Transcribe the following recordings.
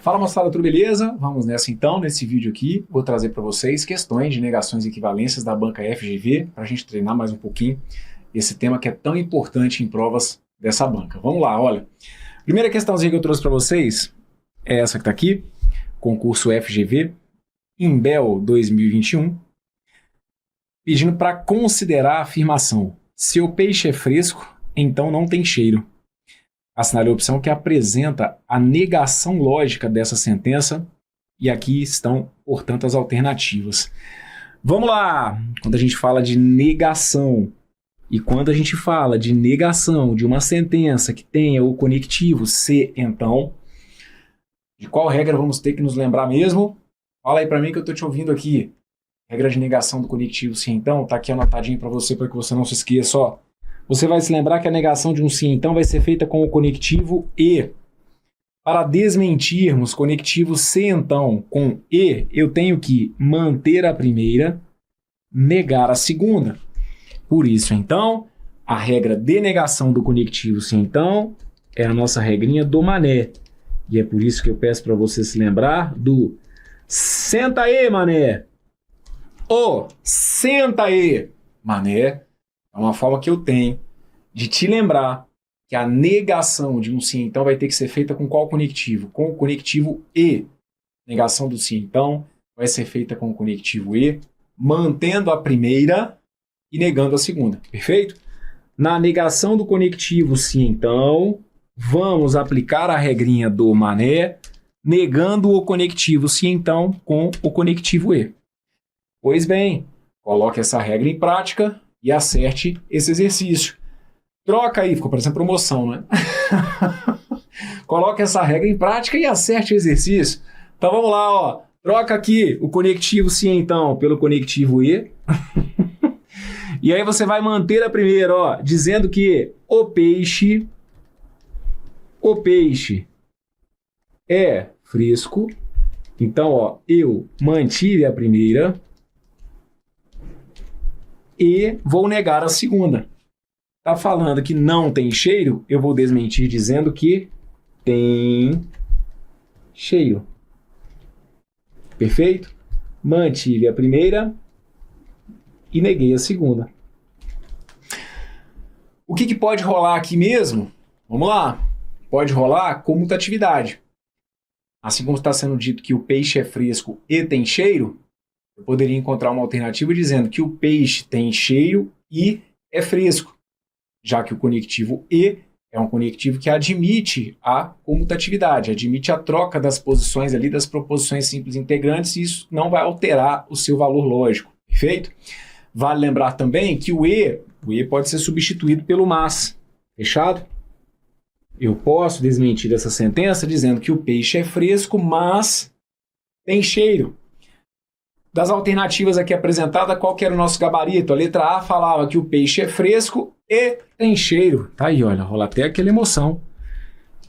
Fala moçada, tudo beleza? Vamos nessa então. Nesse vídeo aqui vou trazer para vocês questões de negações e equivalências da banca FGV para a gente treinar mais um pouquinho esse tema que é tão importante em provas dessa banca. Vamos lá, olha. Primeira questãozinha que eu trouxe para vocês é essa que está aqui, concurso FGV, Imbel 2021, pedindo para considerar a afirmação: se o peixe é fresco, então não tem cheiro. Assinale a opção que apresenta a negação lógica dessa sentença e aqui estão, portanto, as alternativas. Vamos lá! Quando a gente fala de negação e quando a gente fala de negação de uma sentença que tenha o conectivo se, então, de qual regra vamos ter que nos lembrar mesmo? Fala aí para mim que eu estou te ouvindo aqui. Regra de negação do conectivo se, então, tá aqui anotadinho para você que não se esqueça, ó. Você vai se lembrar que a negação de um sim, então, vai ser feita com o conectivo e. Para desmentirmos conectivo se, então, com e, eu tenho que manter a primeira, negar a segunda. Por isso, então, a regra de negação do conectivo se, então, é a nossa regrinha do mané. E é por isso que eu peço para você se lembrar do senta aí, mané. Ô, senta aí, mané. É uma forma que eu tenho de te lembrar que a negação de um sim, então, vai ter que ser feita com qual conectivo? Com o conectivo e. Negação do sim, então, vai ser feita com o conectivo e, mantendo a primeira e negando a segunda. Perfeito? Na negação do conectivo sim, então, vamos aplicar a regrinha do mané, negando o conectivo sim, então, com o conectivo e. Pois bem, coloque essa regra em prática e acerte esse exercício. Troca aí, ficou parecendo promoção, né? Coloque essa regra em prática e acerte o exercício. Então vamos lá, ó. Troca aqui o conectivo sim, então, pelo conectivo e. E aí você vai manter a primeira, ó, dizendo que o peixe é fresco. Então, ó, eu mantive a primeira e vou negar a segunda. Tá falando que não tem cheiro, eu vou desmentir dizendo que tem cheiro. Perfeito? Mantive a primeira e neguei a segunda. O que pode rolar aqui mesmo? Vamos lá. Pode rolar comutatividade. Assim como está sendo dito que o peixe é fresco e tem cheiro, eu poderia encontrar uma alternativa dizendo que o peixe tem cheiro e é fresco, já que o conectivo e é um conectivo que admite a comutatividade, admite a troca das posições ali das proposições simples integrantes e isso não vai alterar o seu valor lógico, perfeito? Vale lembrar também que o e pode ser substituído pelo mas, fechado? Eu posso desmentir essa sentença dizendo que o peixe é fresco, mas tem cheiro. Das alternativas aqui apresentadas, qual que era o nosso gabarito? A letra A falava que o peixe é fresco e tem cheiro. Tá aí, olha, rola até aquela emoção,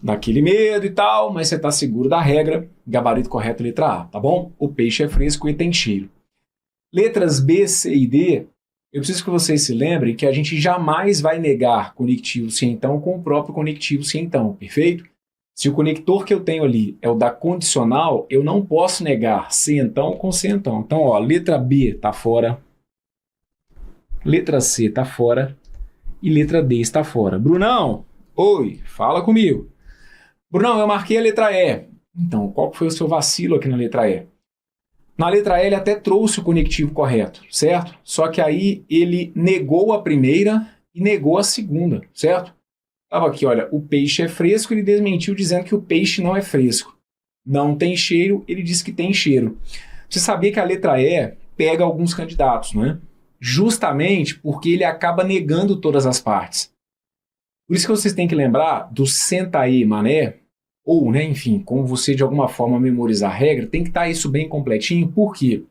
daquele medo e tal, mas você está seguro da regra, gabarito correto, letra A, tá bom? O peixe é fresco e tem cheiro. Letras B, C e D, eu preciso que vocês se lembrem que a gente jamais vai negar conectivo se então com o próprio conectivo se então, perfeito? Se o conector que eu tenho ali é o da condicional, eu não posso negar se então com se então. Então, ó, letra B está fora, letra C está fora e letra D está fora. Brunão, oi, fala comigo. Brunão, eu marquei a letra E. Então, qual foi o seu vacilo aqui na letra E? Na letra E ele até trouxe o conectivo correto, certo? Só que aí ele negou a primeira e negou a segunda, certo? Estava aqui, olha, o peixe é fresco, ele desmentiu dizendo que o peixe não é fresco. Não tem cheiro, ele disse que tem cheiro. Você sabia que a letra E pega alguns candidatos, não é? Justamente porque ele acaba negando todas as partes. Por isso que vocês têm que lembrar do senta aí, mané, ou, né, enfim, como você de alguma forma memorizar a regra, tem que estar isso bem completinho, porque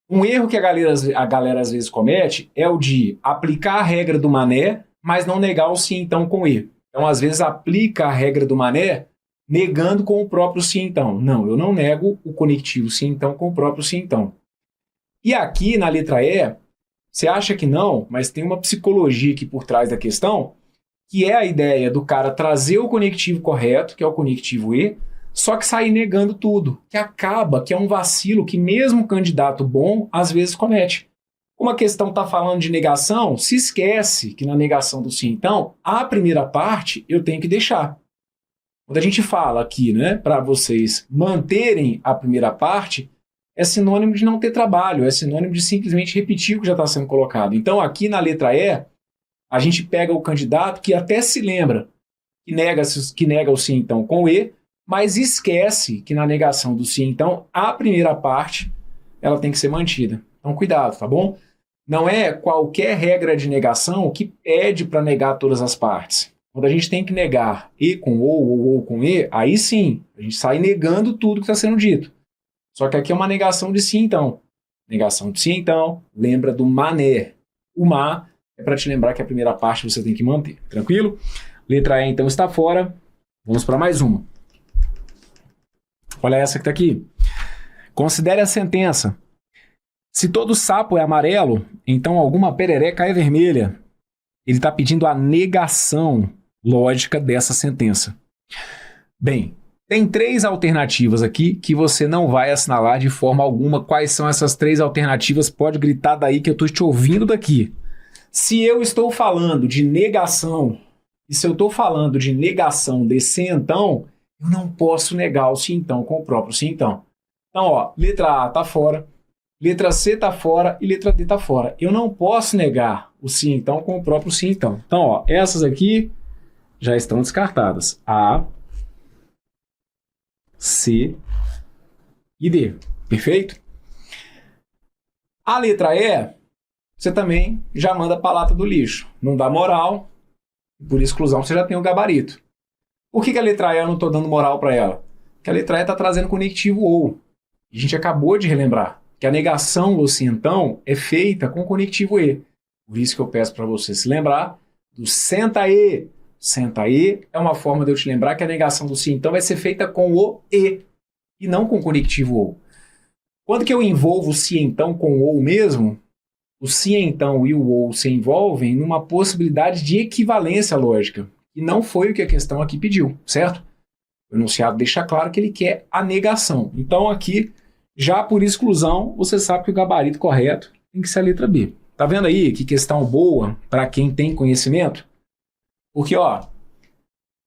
um erro que a galera às vezes comete é o de aplicar a regra do mané, mas não negar o sim então com e. Então, às vezes, aplica a regra do mané negando com o próprio sim então. Não, eu não nego o conectivo sim então com o próprio sim então. E aqui na letra E, você acha que não, mas tem uma psicologia aqui por trás da questão, que é a ideia do cara trazer o conectivo correto, que é o conectivo e, só que sair negando tudo, que acaba, que é um vacilo que mesmo o candidato bom às vezes comete. Como a questão está falando de negação, se esquece que na negação do sim, então, a primeira parte eu tenho que deixar. Quando a gente fala aqui, né, para vocês manterem a primeira parte, é sinônimo de não ter trabalho, é sinônimo de simplesmente repetir o que já está sendo colocado. Então, aqui na letra E, a gente pega o candidato que até se lembra que nega o sim, então, com E, mas esquece que na negação do sim, então, a primeira parte ela tem que ser mantida. Então, cuidado, tá bom? Não é qualquer regra de negação que pede para negar todas as partes. Quando a gente tem que negar E com ou com E, aí sim, a gente sai negando tudo que está sendo dito. Só que aqui é uma negação de sim, então. Negação de sim, então, lembra do mané. O ma é para te lembrar que a primeira parte você tem que manter. Tranquilo? Letra E, então, está fora. Vamos para mais uma. Olha essa que está aqui. Considere a sentença. Se todo sapo é amarelo, então alguma perereca é vermelha. Ele está pedindo a negação lógica dessa sentença. Bem, tem 3 alternativas aqui que você não vai assinalar de forma alguma. Quais são essas 3 alternativas? Pode gritar daí que eu estou te ouvindo daqui. Se eu estou falando de negação, e se eu estou falando de negação de sim então, eu não posso negar o sim então com o próprio sim então. Então, ó, letra A está fora. Letra C está fora e letra D está fora. Eu não posso negar o sim então com o próprio sim então. Então, ó, essas aqui já estão descartadas. A, C e D. Perfeito? A letra E, você também já manda para a lata do lixo. Não dá moral, por exclusão você já tem o gabarito. Por que a letra E eu não estou dando moral para ela? Porque a letra E está trazendo conectivo ou. A gente acabou de relembrar que a negação do sim então é feita com conectivo E. Por isso que eu peço para você se lembrar do senta E. Senta E é uma forma de eu te lembrar que a negação do sim então vai ser feita com o E e não com conectivo ou. Quando que eu envolvo o sim então com o ou mesmo, o sim então e o ou se envolvem numa possibilidade de equivalência lógica. E não foi o que a questão aqui pediu, certo? O enunciado deixa claro que ele quer a negação. Então aqui, já por exclusão, você sabe que o gabarito correto tem que ser a letra B. Tá vendo aí que questão boa para quem tem conhecimento? Porque, ó,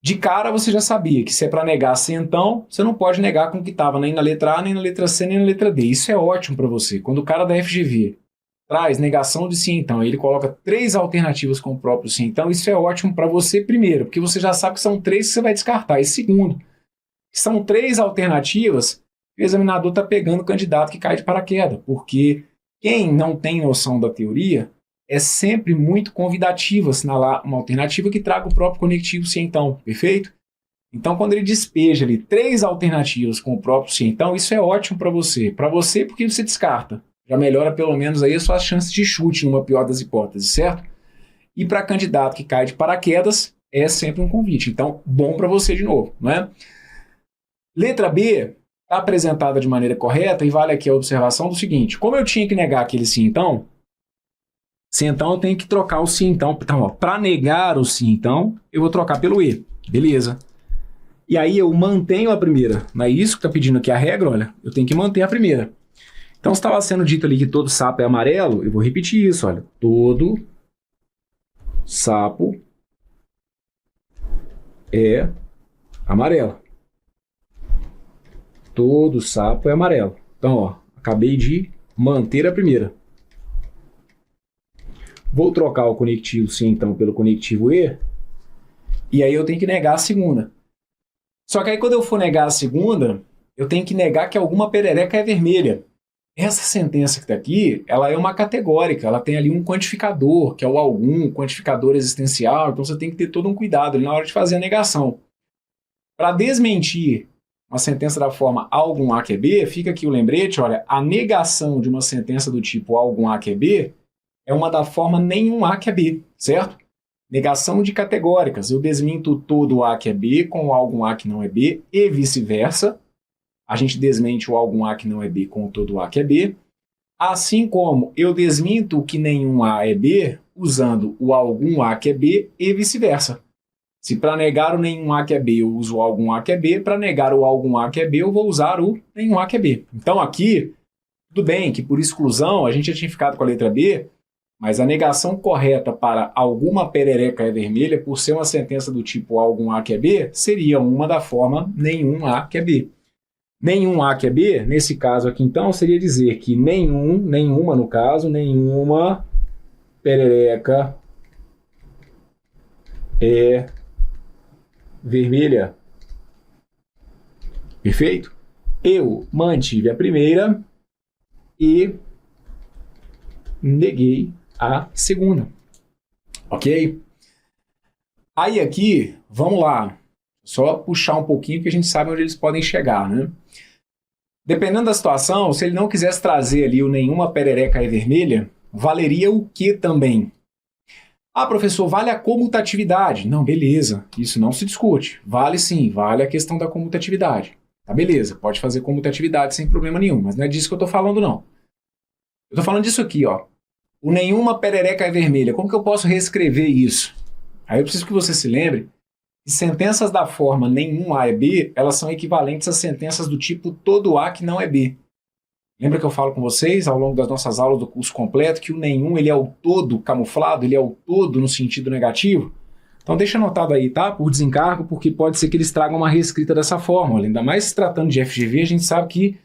de cara você já sabia que se é para negar sim então, você não pode negar com o que estava nem na letra A, nem na letra C, nem na letra D. Isso é ótimo para você. Quando o cara da FGV traz negação de sim então, ele coloca 3 alternativas com o próprio sim então, isso é ótimo para você primeiro, porque você já sabe que são 3 que você vai descartar. E segundo, são 3 alternativas que o examinador está pegando o candidato que cai de paraquedas, porque quem não tem noção da teoria é sempre muito convidativo assinalar uma alternativa que traga o próprio conectivo sim então, perfeito? Então, quando ele despeja ali 3 alternativas com o próprio sim então, isso é ótimo para você. Para você, porque você descarta. Já melhora pelo menos aí as suas chances de chute numa pior das hipóteses, certo? E para candidato que cai de paraquedas, é sempre um convite. Então, bom para você de novo, não é? Letra B está apresentada de maneira correta e vale aqui a observação do seguinte: como eu tinha que negar aquele sim então eu tenho que trocar o sim então. Então, para negar o sim então, eu vou trocar pelo E. Beleza. E aí eu mantenho a primeira. Não é isso que está pedindo aqui a regra? Olha, eu tenho que manter a primeira. Então, se estava sendo dito ali que todo sapo é amarelo, eu vou repetir isso, olha. Todo sapo é amarelo. Todo sapo é amarelo. Então, ó, acabei de manter a primeira. Vou trocar o conectivo sim, então, pelo conectivo E. E aí eu tenho que negar a segunda. Só que aí quando eu for negar a segunda, eu tenho que negar que alguma perereca é vermelha. Essa sentença que está aqui, ela é uma categórica, ela tem ali um quantificador, que é o algum, quantificador existencial, então você tem que ter todo um cuidado ali na hora de fazer a negação. Para desmentir uma sentença da forma algum A que é B, fica aqui o lembrete, olha, a negação de uma sentença do tipo algum A que é B é uma da forma nenhum A que é B, certo? Negação de categóricas, eu desminto todo A que é B com o algum A que não é B e vice-versa. A gente desmente o algum A que não é B com o todo A que é B. Assim como eu desminto o que nenhum A é B usando o algum A que é B e vice-versa. Se para negar o nenhum A que é B eu uso o algum A que é B, para negar o algum A que é B eu vou usar o nenhum A que é B. Então aqui, tudo bem que por exclusão a gente já tinha ficado com a letra B, mas a negação correta para alguma perereca é vermelha, por ser uma sentença do tipo algum A que é B, seria uma da forma nenhum A que é B. Nenhum A que é B, nesse caso aqui então, seria dizer que nenhuma no caso, nenhuma perereca é vermelha. Perfeito? Eu mantive a primeira e neguei a segunda. Ok? Aí aqui, vamos lá. Só puxar um pouquinho que a gente sabe onde eles podem chegar, né? Dependendo da situação, se ele não quisesse trazer ali o nenhuma perereca é vermelha, valeria o que também? Ah, professor, vale a comutatividade. Não, beleza, isso não se discute. Vale sim, vale a questão da comutatividade. Tá, beleza, pode fazer comutatividade sem problema nenhum, mas não é disso que eu tô falando, não. Eu tô falando disso aqui, ó. O nenhuma perereca é vermelha. Como que eu posso reescrever isso? Aí eu preciso que você se lembre que sentenças da forma nenhum A é B, elas são equivalentes a sentenças do tipo todo A que não é B. Lembra que eu falo com vocês ao longo das nossas aulas do curso completo que o nenhum ele é o todo camuflado, ele é o todo no sentido negativo? Então deixa anotado aí, tá? Por desencargo, porque pode ser que eles tragam uma reescrita dessa forma. Ainda mais se tratando de FGV, a gente sabe que,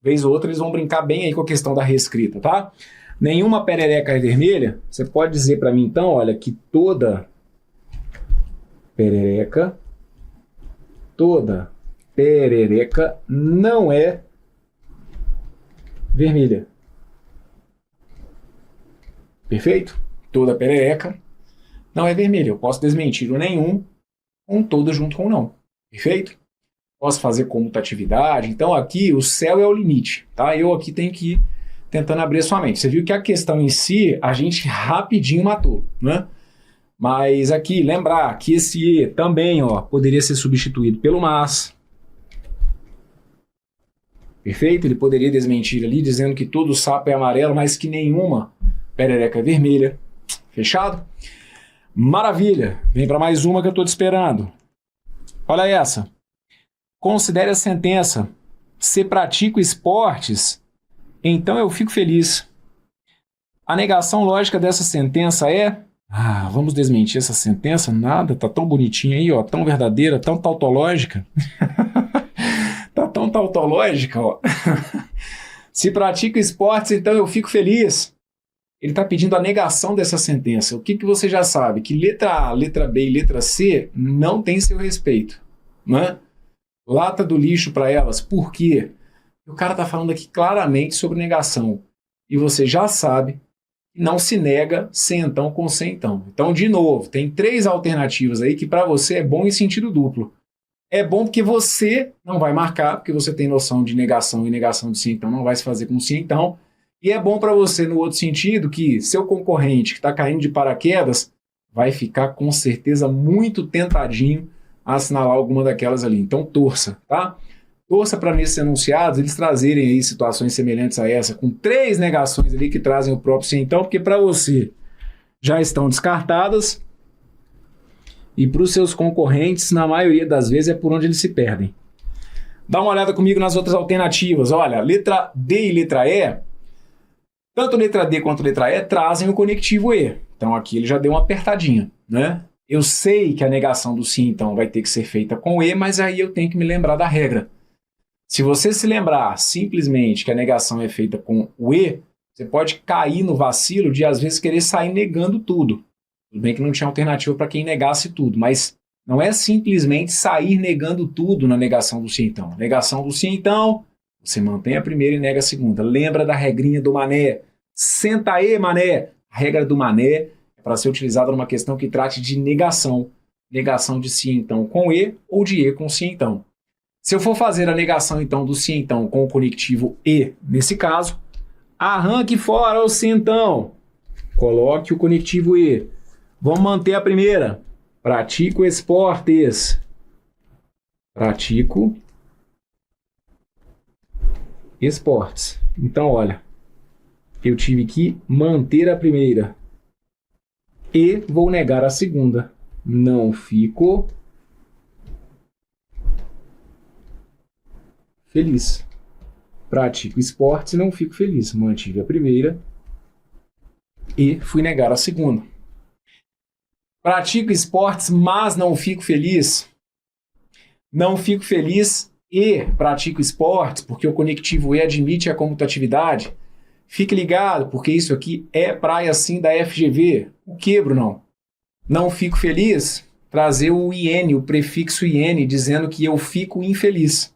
vez ou outra, eles vão brincar bem aí com a questão da reescrita, tá? Nenhuma perereca é vermelha, você pode dizer para mim então, olha, que toda perereca não é vermelha. Perfeito? Toda perereca não é vermelha. Eu posso desmentir o nenhum com todo junto com o não. Perfeito? Posso fazer comutatividade. Então aqui o céu é o limite, tá? Eu aqui tenho que ir tentando abrir a sua mente. Você viu que a questão em si a gente rapidinho matou, né? Mas aqui, lembrar que esse E também, ó, poderia ser substituído pelo mas. Perfeito? Ele poderia desmentir ali, dizendo que todo sapo é amarelo, mas que nenhuma perereca é vermelha. Fechado? Maravilha! Vem para mais uma que eu estou te esperando. Olha essa. Considere a sentença. Se pratico esportes, então eu fico feliz. A negação lógica dessa sentença é... vamos desmentir essa sentença? Nada, tá tão bonitinha aí, ó, tão verdadeira, tão tautológica. Tá tão tautológica, ó. Se pratico esportes, então eu fico feliz. Ele está pedindo a negação dessa sentença. O que você já sabe? Que letra A, letra B e letra C não tem seu respeito, né? Lata do lixo para elas. Por quê? O cara está falando aqui claramente sobre negação. E você já sabe que não se nega sem então com sem então. Então, de novo, tem 3 alternativas aí que para você é bom em sentido duplo. É bom porque você não vai marcar, porque você tem noção de negação e negação de sim então não vai se fazer com sim então. E é bom para você no outro sentido que seu concorrente que está caindo de paraquedas vai ficar com certeza muito tentadinho a assinalar alguma daquelas ali. Então torça, tá? Torça para nesses enunciados eles trazerem aí situações semelhantes a essa, com 3 negações ali que trazem o próprio sim então, porque para você já estão descartadas e para os seus concorrentes, na maioria das vezes, é por onde eles se perdem. Dá uma olhada comigo nas outras alternativas. Olha, letra D e letra E, tanto letra D quanto letra E trazem o conectivo E. Então aqui ele já deu uma apertadinha, né? Eu sei que a negação do sim, então, vai ter que ser feita com E, mas aí eu tenho que me lembrar da regra. Se você se lembrar simplesmente que a negação é feita com o E, você pode cair no vacilo de, às vezes, querer sair negando tudo. Tudo bem que não tinha alternativa para quem negasse tudo, mas não é simplesmente sair negando tudo na negação do sim, então. Negação do sim, então, você mantém a primeira e nega a segunda. Lembra da regrinha do mané. Senta aí, mané. A regra do mané é para ser utilizada numa questão que trate de negação. Negação de sim, então, com E ou de E com sim, então. Se eu for fazer a negação, então, do sim, então, com o conectivo E, nesse caso, arranque fora o sim, então. Coloque o conectivo E. Vamos manter a primeira. Pratico esportes. Pratico esportes. Então, olha, eu tive que manter a primeira e vou negar a segunda. Não fico feliz. Pratico esportes e não fico feliz. Mantive a primeira e fui negar a segunda. Pratico esportes, mas não fico feliz. Não fico feliz e pratico esportes, porque o conectivo E admite a comutatividade. Fique ligado, porque isso aqui é praia sim da FGV. O que, Brunão? Não fico feliz, trazer o IN, o prefixo IN, dizendo que eu fico infeliz.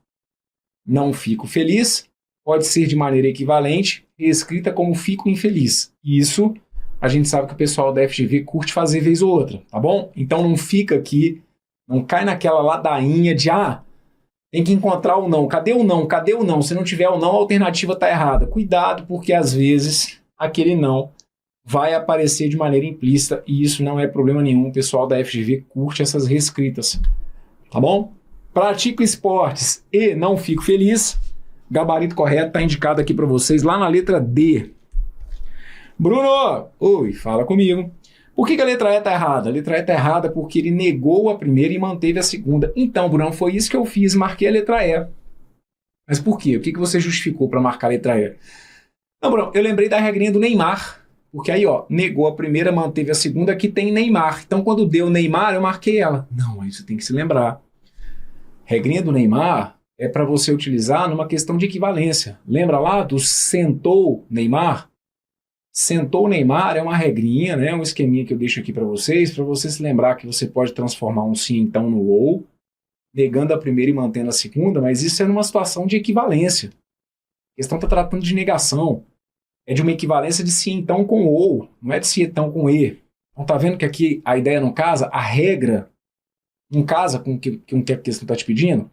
Não fico feliz pode ser de maneira equivalente, escrita como fico infeliz. Isso a gente sabe que o pessoal da FGV curte fazer vez ou outra, tá bom? Então não fica aqui, não cai naquela ladainha de tem que encontrar o não. Cadê o não? Cadê o não? Se não tiver o não, a alternativa está errada. Cuidado, porque às vezes aquele não vai aparecer de maneira implícita e isso não é problema nenhum. O pessoal da FGV curte essas reescritas. Tá bom? Pratico esportes e não fico feliz. Gabarito correto está indicado aqui para vocês lá na letra D. Bruno! Oi, fala comigo. Por que a letra E está errada? A letra E está errada porque ele negou a primeira e manteve a segunda. Então, Bruno, foi isso que eu fiz, marquei a letra E. Mas por quê? O que você justificou para marcar a letra E? Não, Bruno, eu lembrei da regrinha do Neymar. Porque aí, negou a primeira, manteve a segunda, aqui tem Neymar. Então, quando deu Neymar, eu marquei ela. Não, aí você tem que se lembrar. Regrinha do Neymar é para você utilizar numa questão de equivalência. Lembra lá do sentou Neymar? Sentou Neymar é uma regrinha, né? Um esqueminha que eu deixo aqui para você se lembrar que você pode transformar um sim então no ou, negando a primeira e mantendo a segunda, mas isso é numa situação de equivalência. A questão está tratando de negação. É de uma equivalência de sim então com ou, não é de sim então com e. Então tá vendo que aqui a ideia não casa, a regra não casa com o que a questão está te pedindo?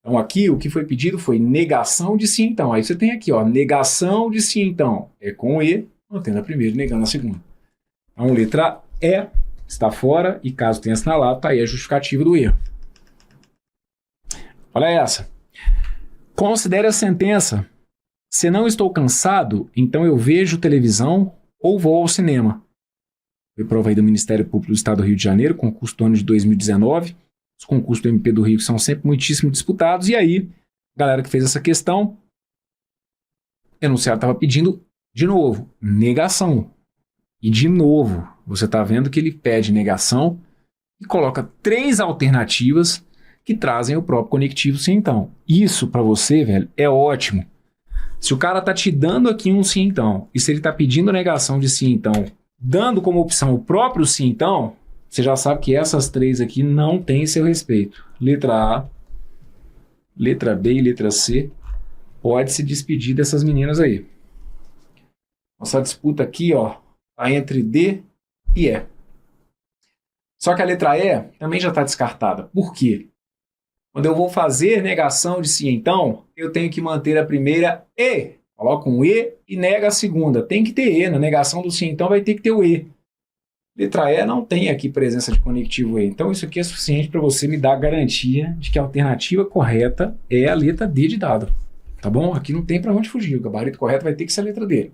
Então aqui o que foi pedido foi negação de sim então. Aí você tem aqui, negação de sim então. É com e, mantendo a primeira e negando a segunda. Então letra E está fora e caso tenha assinalado, está aí a justificativa do erro. Olha essa. Considere a sentença. Se não estou cansado, então eu vejo televisão ou vou ao cinema. Foi prova aí do Ministério Público do Estado do Rio de Janeiro, concurso do ano de 2019. Os concursos do MP do Rio são sempre muitíssimo disputados. E aí, a galera que fez essa questão, o enunciado estava pedindo, de novo, negação. E de novo, você está vendo que ele pede negação e coloca 3 alternativas que trazem o próprio conectivo sim então. Isso para você, velho, é ótimo. Se o cara tá te dando aqui um sim então, e se ele tá pedindo negação de sim então, dando como opção o próprio sim então, você já sabe que essas 3 aqui não têm seu respeito. Letra A, letra B e letra C, pode se despedir dessas meninas aí. Nossa disputa aqui, tá entre D e E. Só que a letra E também já está descartada. Por quê? Quando eu vou fazer negação de sim então, eu tenho que manter a primeira E. Coloca um E e nega a segunda. Tem que ter E. Na negação do sim então vai ter que ter o E. Letra E não tem aqui presença de conectivo E. Então isso aqui é suficiente para você me dar a garantia de que a alternativa correta é a letra D de dado. Tá bom? Aqui não tem para onde fugir. O gabarito correto vai ter que ser a letra D.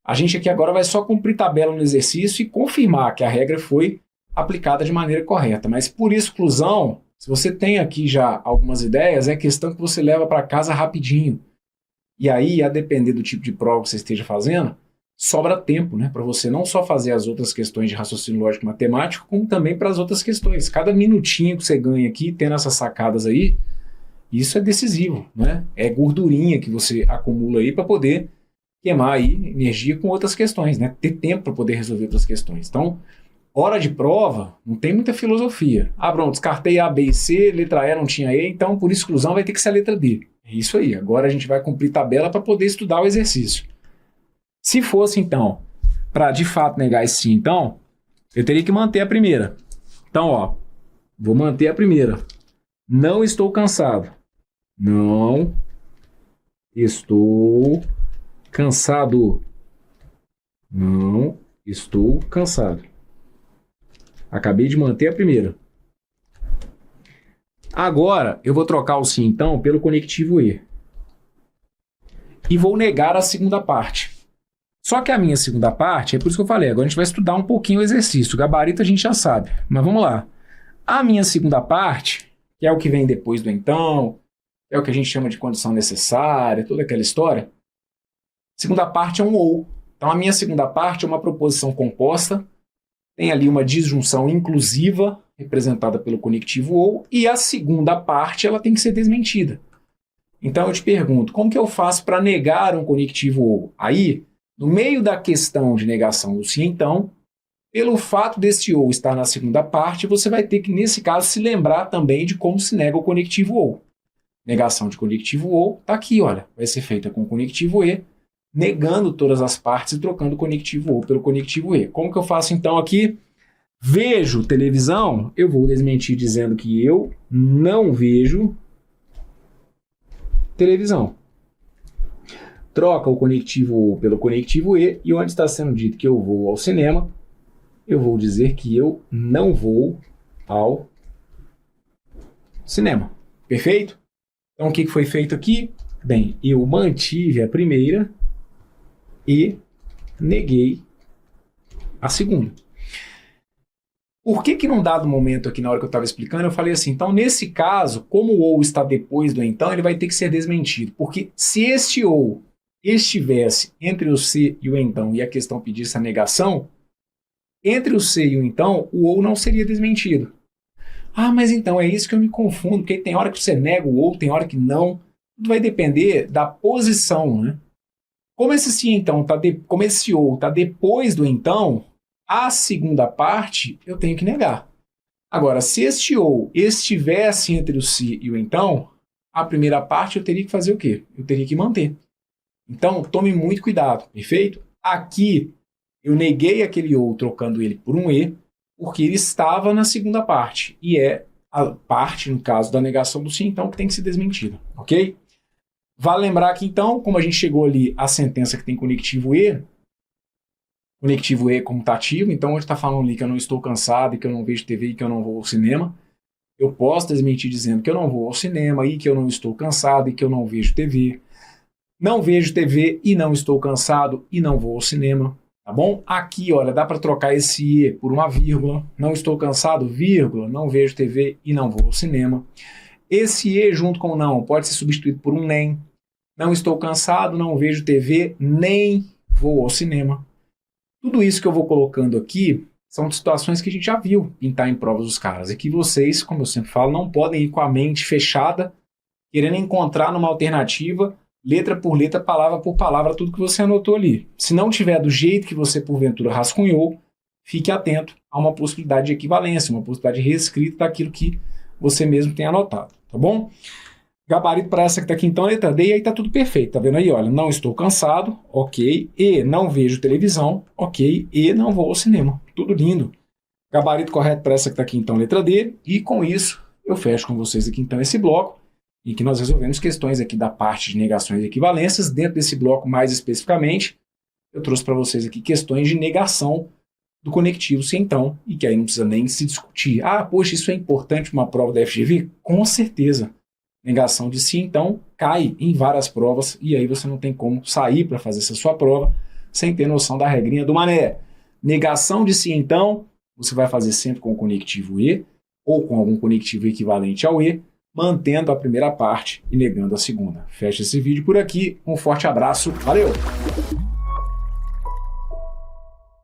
A gente aqui agora vai só cumprir tabela no exercício e confirmar que a regra foi aplicada de maneira correta. Mas por exclusão, se você tem aqui já algumas ideias, é questão que você leva para casa rapidinho. E aí, a depender do tipo de prova que você esteja fazendo, sobra tempo, né? Para você não só fazer as outras questões de raciocínio lógico e matemático, como também para as outras questões. Cada minutinho que você ganha aqui, tendo essas sacadas aí, isso é decisivo, né? É gordurinha que você acumula aí para poder queimar aí energia com outras questões, né? Ter tempo para poder resolver outras questões. Então, hora de prova, não tem muita filosofia. Pronto, descartei A, B e C, letra E não tinha E, então por exclusão vai ter que ser a letra D. É isso aí. Agora a gente vai cumprir tabela para poder estudar o exercício. Se fosse, então, para de fato negar esse sim, então, eu teria que manter a primeira. Então, vou manter a primeira. Não estou cansado. Não estou cansado. Não estou cansado. Acabei de manter a primeira. Agora, eu vou trocar o sim, então, pelo conectivo E. E vou negar a segunda parte. Só que a minha segunda parte, é por isso que eu falei, agora a gente vai estudar um pouquinho o exercício. O gabarito a gente já sabe, mas vamos lá. A minha segunda parte, que é o que vem depois do então, é o que a gente chama de condição necessária, toda aquela história. Segunda parte é um ou. Então a minha segunda parte é uma proposição composta, tem ali uma disjunção inclusiva, representada pelo conectivo ou, e a segunda parte ela tem que ser desmentida. Então eu te pergunto, como que eu faço para negar um conectivo ou? Aí, no meio da questão de negação do sim então, pelo fato desse ou estar na segunda parte, você vai ter que, nesse caso, se lembrar também de como se nega o conectivo ou. Negação de conectivo ou está aqui, olha, vai ser feita com o conectivo e, negando todas as partes e trocando o conectivo ou pelo conectivo e. Como que eu faço então aqui? Vejo televisão, eu vou desmentir dizendo que eu não vejo televisão. Troca o conectivo ou pelo conectivo e onde está sendo dito que eu vou ao cinema, eu vou dizer que eu não vou ao cinema. Perfeito? Então, o que foi feito aqui? Bem, eu mantive a primeira e neguei a segunda. Por que num dado momento aqui, na hora que eu estava explicando, eu falei assim, então, nesse caso, como o ou está depois do então, ele vai ter que ser desmentido. Porque se este ou estivesse entre o se e o então e a questão pedisse a negação, entre o se e o então, o ou não seria desmentido. Ah, mas então é isso que eu me confundo, porque tem hora que você nega o ou, tem hora que não. Tudo vai depender da posição, né? Como esse sim então, como esse ou está depois do então, a segunda parte eu tenho que negar. Agora, se este ou estivesse entre o se e o então, a primeira parte eu teria que fazer o quê? Eu teria que manter. Então, tome muito cuidado, perfeito? Aqui, eu neguei aquele ou trocando ele por um e, porque ele estava na segunda parte. E é a parte, no caso da negação do sim, então, que tem que ser desmentida, ok? Vale lembrar que, então, como a gente chegou ali à sentença que tem conectivo e comutativo, então, onde está falando ali que eu não estou cansado, e que eu não vejo TV e que eu não vou ao cinema, eu posso desmentir dizendo que eu não vou ao cinema e que eu não estou cansado e que eu não vejo TV. Não vejo TV e não estou cansado e não vou ao cinema, tá bom? Aqui, olha, dá para trocar esse e por uma vírgula. Não estou cansado, vírgula, não vejo TV e não vou ao cinema. Esse e junto com não pode ser substituído por um nem. Não estou cansado, não vejo TV, nem vou ao cinema. Tudo isso que eu vou colocando aqui são situações que a gente já viu pintar em provas dos caras. E que vocês, como eu sempre falo, não podem ir com a mente fechada, querendo encontrar numa alternativa, letra por letra, palavra por palavra, tudo que você anotou ali. Se não tiver do jeito que você, porventura, rascunhou, fique atento a uma possibilidade de equivalência, uma possibilidade de reescrita daquilo que você mesmo tem anotado, tá bom? Gabarito para essa que está aqui, então, letra D, e aí está tudo perfeito, tá vendo aí? Olha, não estou cansado, ok, e não vejo televisão, ok, e não vou ao cinema, tudo lindo. Gabarito correto para essa que está aqui, então, letra D, e com isso eu fecho com vocês aqui, então, esse bloco, em que nós resolvemos questões aqui da parte de negações e equivalências. Dentro desse bloco, mais especificamente, eu trouxe para vocês aqui questões de negação do conectivo se então, e que aí não precisa nem se discutir. Ah, poxa, isso é importante para uma prova da FGV? Com certeza. Negação de se então cai em várias provas e aí você não tem como sair para fazer essa sua prova sem ter noção da regrinha do mané. Negação de se então, você vai fazer sempre com o conectivo e ou com algum conectivo equivalente ao e, mantendo a primeira parte e negando a segunda. Fecha esse vídeo por aqui, um forte abraço, valeu!